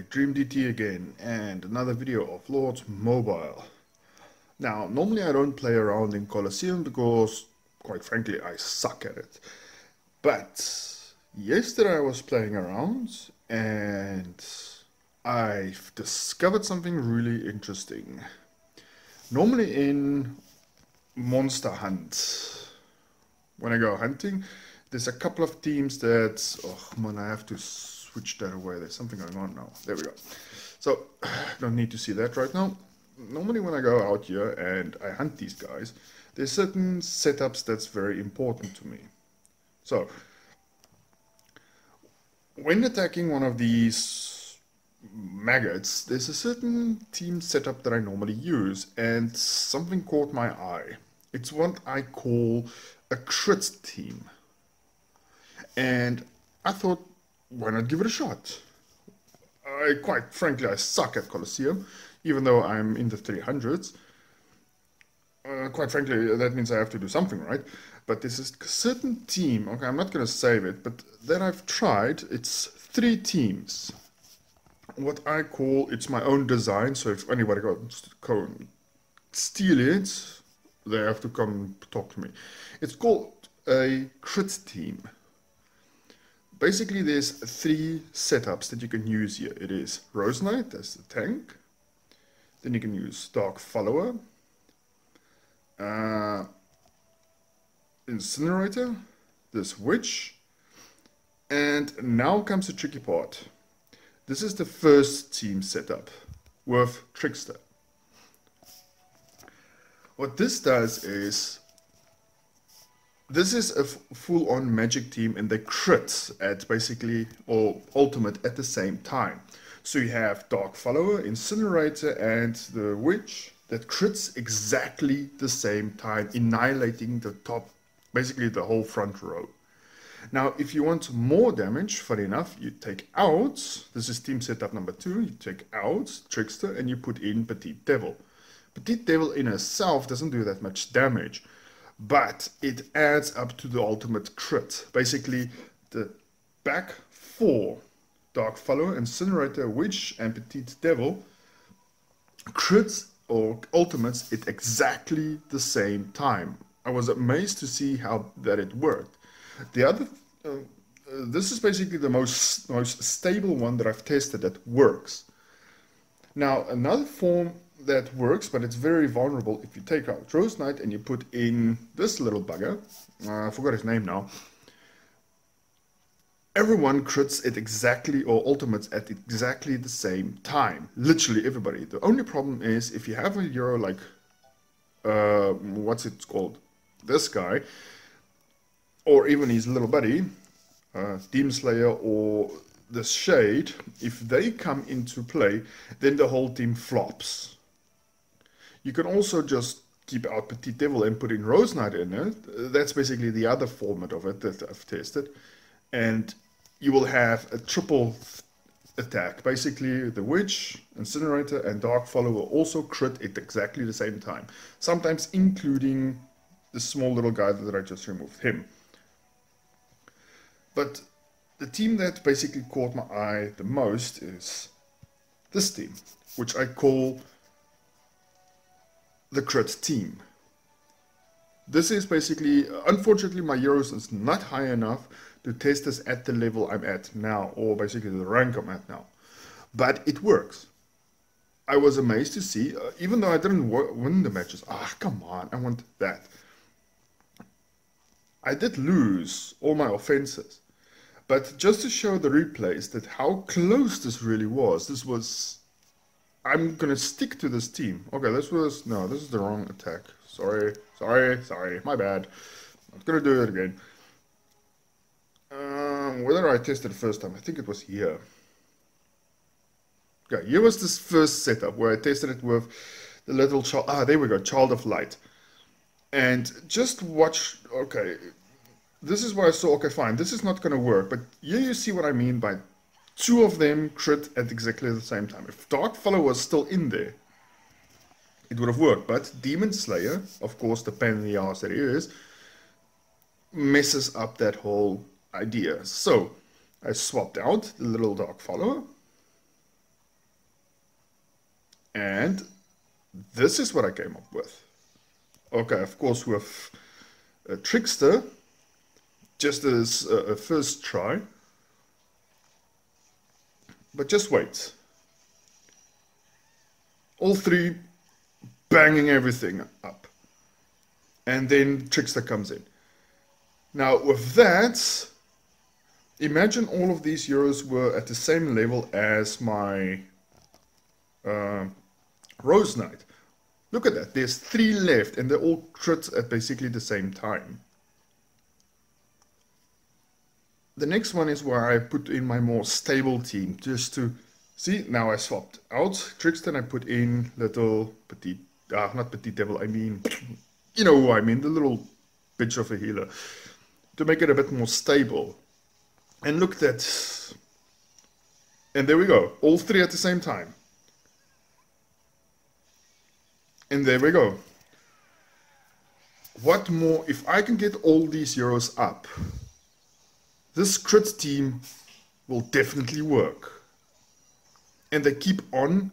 DreamDT again, and another video of Lords Mobile. Now, normally I don't play around in Collosium because, quite frankly, I suck at it. But yesterday I was playing around and I've discovered something really interesting. Normally in Monster Hunt, when I go hunting, there's a couple of teams that, oh man, I have to switch that away. There's something going on now. There we go. So, don't need to see that right now. Normally when I go out here and I hunt these guys, there's certain setups that's very important to me. So, when attacking one of these maggots, there's a certain team setup that I normally use, and something caught my eye. It's what I call a crit team. And I thought, why not give it a shot? Quite frankly, I suck at Collosium, even though I'm in the 300s. Quite frankly, that means I have to do something, right? But this is a certain team, okay, I'm not going to save it, but that I've tried, it's 3 teams. What I call, it's my own design, so if anybody goes to steal it, they have to come talk to me. It's called a crit team. Basically, there's 3 setups that you can use here. It is Rose Knight, that's the tank. Then you can use Dark Follower, Incinerator, this Witch, and now comes the tricky part. This is the first team setup with Trickster. What this does is, this is a full-on magic team and they crit at basically, or ultimate at the same time. So you have Dark Follower, Incinerator and the Witch that crits exactly the same time, annihilating the top, basically the whole front row. Now if you want more damage, funny enough, you take out, this is team setup number 2, you take out Trickster and you put in Petite Devil. Petite Devil in herself doesn't do that much damage, but it adds up to the ultimate crit. Basically, the back 4, Dark Follower, Incinerator, Witch, and Petite Devil, crits or ultimates at exactly the same time. I was amazed to see how that it worked. The other, this is basically the most stable one that I've tested that works. Now, another form that works, but it's very vulnerable, if you take out Rose Knight and you put in this little bugger, I forgot his name now, everyone crits at exactly, or ultimates at exactly the same time. Literally everybody. The only problem is, if you have a hero like, what's it called? This guy, or even his little buddy, Demon Slayer or the Shade, if they come into play, then the whole team flops. You can also just keep out Petite Devil and put in Rose Knight in it. That's basically the other format of it that I've tested. And you will have a triple attack. Basically, the Witch, Incinerator, and Dark Follower will also crit at exactly the same time. Sometimes including the small little guy that I just removed, him. But the team that basically caught my eye the most is this team, which I call the crit team. This is basically, unfortunately my Euros is not high enough to test this at the level I'm at now, or basically the rank I'm at now. But it works. I was amazed to see, even though I didn't win the matches, come on, I want that. I did lose all my offenses. But just to show the replays that how close this really was, I'm gonna stick to this team. Okay, this is the wrong attack. Sorry, my bad. Not gonna do it again. Whether I tested the first time, I think it was here. Okay, here was this first setup where I tested it with the little child. There we go, Child of Light. And just watch, okay, this is where I saw, okay, fine, this is not gonna work, but here you see what I mean by 2 of them crit at exactly the same time. If Dark Follower was still in there, it would have worked, but Demon Slayer, of course, the pain in the ass that he is, messes up that whole idea. So, I swapped out the little Dark Follower, And this is what I came up with. Okay, of course with a Trickster, just as a first try. But just wait. All three banging everything up. And then Trickster comes in. Now with that, imagine all of these heroes were at the same level as my Rose Knight. Look at that, there's 3 left and they're all crits at basically the same time. The next one is where I put in my more stable team, just to see. Now I swapped out Trickster and I put in little Petite, not Petite Devil, I mean, you know who I mean, the little bitch of a healer, to make it a bit more stable. And look at that, and there we go, all 3 at the same time. And there we go. What more, if I can get all these heroes up, this crit team will definitely work. And they keep on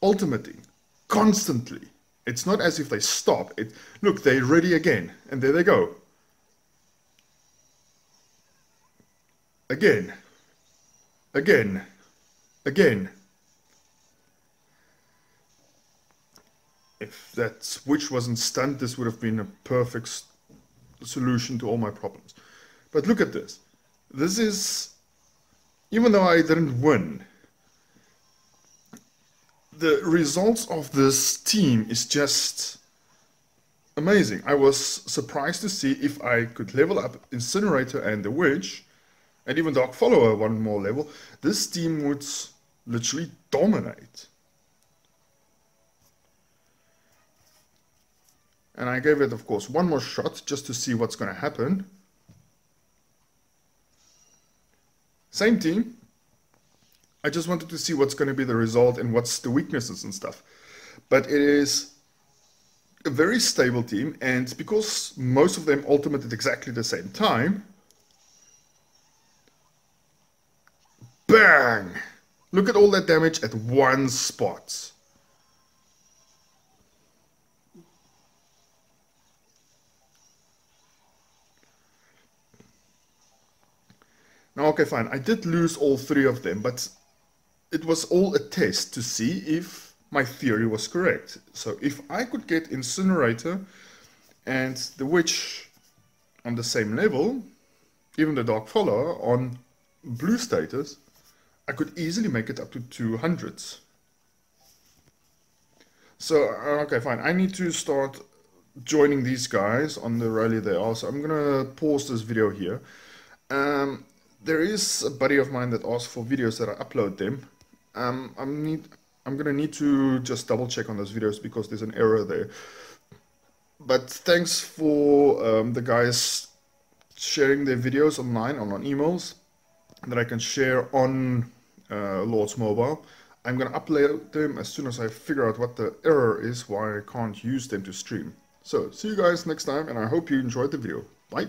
ultimating constantly. It's not as if they stop. Look, they're ready again. And there they go. Again. Again. Again. If that switch wasn't stunned, this would have been a perfect solution to all my problems. But look at this. This is, even though I didn't win, the results of this team is just amazing. I was surprised to see if I could level up Incinerator and the Witch, and even Dark Follower one more level, this team would literally dominate. And I gave it, of course, one more shot just to see what's going to happen. Same team. I just wanted to see what's going to be the result and what's the weaknesses and stuff. But it is a very stable team, and because most of them ultimate at exactly the same time, bang! Look at all that damage at one spot. Now, okay, fine, I did lose all 3 of them, but it was all a test to see if my theory was correct. So if I could get Incinerator and the Witch on the same level, even the Dark Follower on blue status, I could easily make it up to 200s. So, okay, fine, I need to start joining these guys on the rally they are, so I'm gonna pause this video here. There is a buddy of mine that asked for videos that I upload them. I'm gonna need to just double check on those videos because there's an error there. But thanks for the guys sharing their videos online or on emails that I can share on Lords Mobile. I'm gonna upload them as soon as I figure out what the error is, why I can't use them to stream. So, see you guys next time, and I hope you enjoyed the video. Bye!